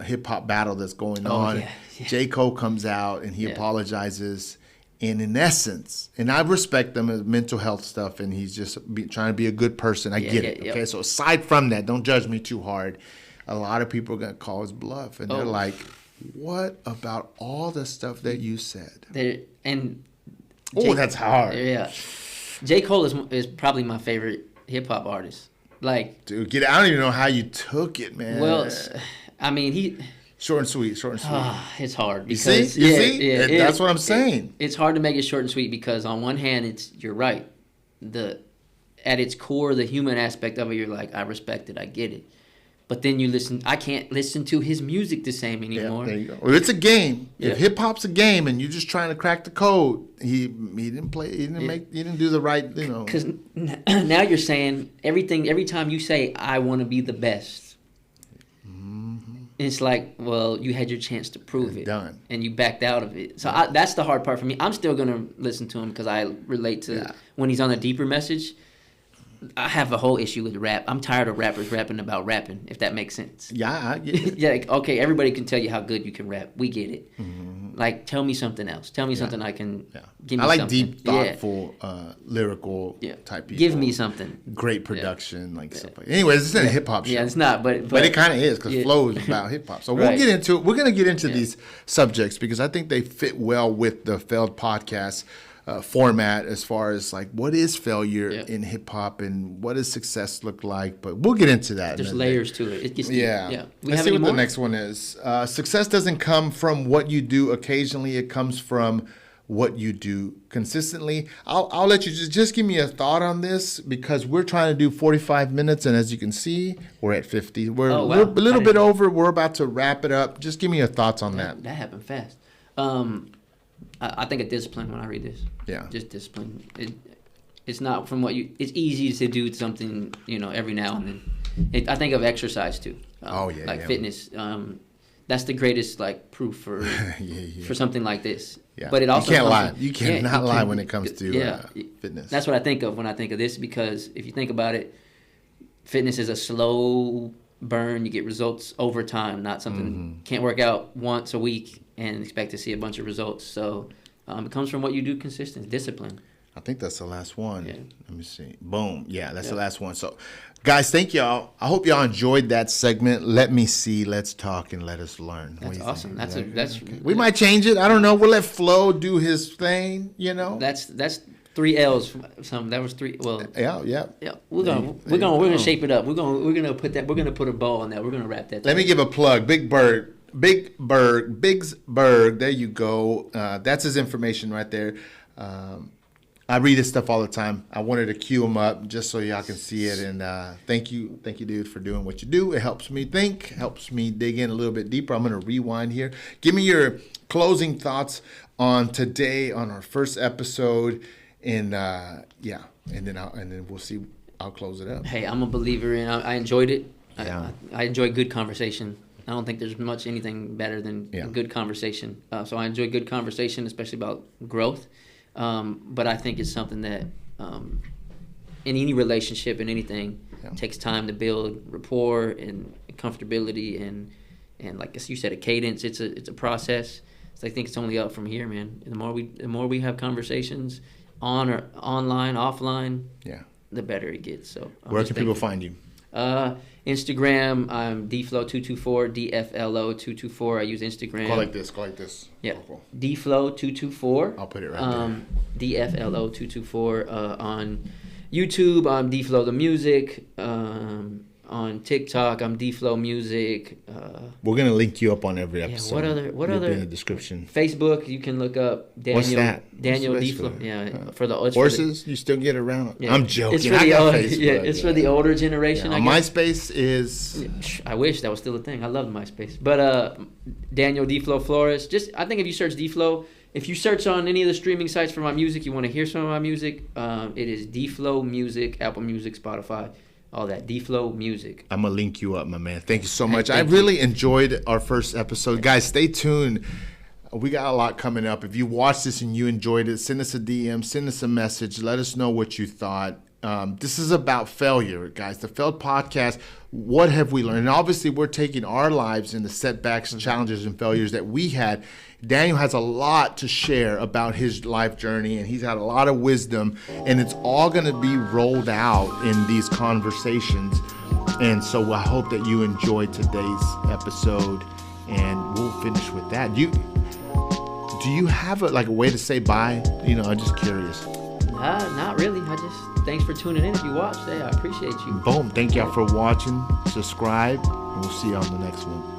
hip hop battle that's going on, J. Cole comes out and he apologizes, and in essence, and I respect them as mental health stuff, and he's just trying to be a good person. I get it. Okay, so aside from that, don't judge me too hard. A lot of people are gonna call his bluff, and they're like, "What about all the stuff that you said?" That's hard. Yeah, J. Cole is probably my favorite hip hop artist. Like, dude, I don't even know how you took it, man. Well, I mean, he short and sweet. It's hard because you see? That's what I'm saying. It's hard to make it short and sweet because on one hand, you're right. At its core, the human aspect of it, you're like, I respect it, I get it. But then you listen. I can't listen to his music the same anymore. Yeah, there you go. Well, it's a game. Yeah. If hip hop's a game, and you're just trying to crack the code, he didn't play. He didn't do the right. You know. Because now you're saying everything. Every time you say, "I want to be the best," it's like, well, you had your chance to prove it, done, and you backed out of it. So that's the hard part for me. I'm still gonna listen to him because I relate to when he's on a deeper message. I have a whole issue with rap. I'm tired of rappers rapping about rapping, if that makes sense. Yeah, I get it. Like, okay, everybody can tell you how good you can rap. We get it. Mm-hmm. Like, tell me something else. Tell me something I can give me. I like something. Deep, thoughtful, lyrical type people. Give me something. Great production, stuff like that. Anyways, it's not a hip hop show. Yeah, it's not, but it kind of is because Flow is about hip hop. So we'll get into it. We're going to get into these subjects because I think they fit well with the Failed podcast format as far as like what is failure in hip hop and what does success look like, but we'll get into that. There's layers to it. It gets Let's see what the next one is. Success doesn't come from what you do occasionally. It comes from what you do consistently. I'll let you just give me a thought on this because we're trying to do 45 minutes and as you can see, we're at 50. We're a little bit over. We're about to wrap it up. Just give me your thoughts on that. That happened fast. I think of discipline when I read this. Yeah. Just discipline. It's not from what you. It's easy to do something, every now and then. I think of exercise too. Fitness. That's the greatest proof for for something like this. Yeah. But it also you can't lie. You cannot lie when it comes to fitness. That's what I think of when I think of this because if you think about it, fitness is a slow burn. You get results over time, not something can't work out once a week and expect to see a bunch of results. So it comes from what you do consistent, discipline. I think that's the last one. Yeah. Let me see. Boom. Yeah, that's the last one. So, guys, thank y'all. I hope y'all enjoyed that segment. Let me see. Let's talk and let us learn. That's awesome. That's we might change it. I don't know. We'll let Flo do his thing. You know. That's 3 L's from some. That was 3. Well. Yeah. We're gonna shape it up. We're gonna put a bow on that. We're gonna wrap that. Let me give a plug. Big Berg. There you go. That's his information right there. I read his stuff all the time. I wanted to cue him up just so y'all can see it. And thank you, dude, for doing what you do. It helps me think, helps me dig in a little bit deeper. I'm going to rewind here. Give me your closing thoughts on today, on our first episode, and then we'll see. I'll close it up. Hey, I'm a believer in. I enjoyed it. Yeah. I enjoy good conversation. I don't think there's anything better than a good conversation. So I enjoy good conversation, especially about growth. But I think it's something that in any relationship and anything takes time to build rapport and comfortability and like you said, a cadence. It's a process. So I think it's only up from here, man. The more we have conversations on or online, offline, the better it gets. So where can people find you? Instagram, I'm Dflo224, Dflo224. I use Instagram. Call like this. Yeah. Cool. Dflo224. I'll put it right there. Dflo224 on YouTube. I'm Dflo the Music. On TikTok, I'm Dflo Music. We're gonna link you up on every episode. What other in the description? Facebook, you can look up Daniel. What's that? Daniel What's Dflo. for? Yeah, for the horses. You still get around. Yeah. I'm joking. It's for the for the older generation. Yeah. I guess. MySpace is. I wish that was still a thing. I loved MySpace, but Daniel Dflo Flores. I think if you search Dflo, if you search on any of the streaming sites for my music, you want to hear some of my music. It is Dflo Music, Apple Music, Spotify. All that Dflo Music. I'm gonna link you up, my man. Thank you so much. I really enjoyed our first episode, guys. Stay tuned. We got a lot coming up. If you watched this and you enjoyed it, send us a DM, send us a message. Let us know what you thought. This is about failure, guys. The Failed Podcast. What have we learned? And obviously, we're taking our lives and the setbacks, challenges, and failures that we had. Daniel has a lot to share about his life journey, and he's got a lot of wisdom, and it's all going to be rolled out in these conversations. And so I hope that you enjoyed today's episode, and we'll finish with that. Do you have a way to say bye? I'm just curious. Not really. Thanks for tuning in. If you watched, I appreciate you. Boom. Thank y'all for watching. Subscribe, and we'll see you on the next one.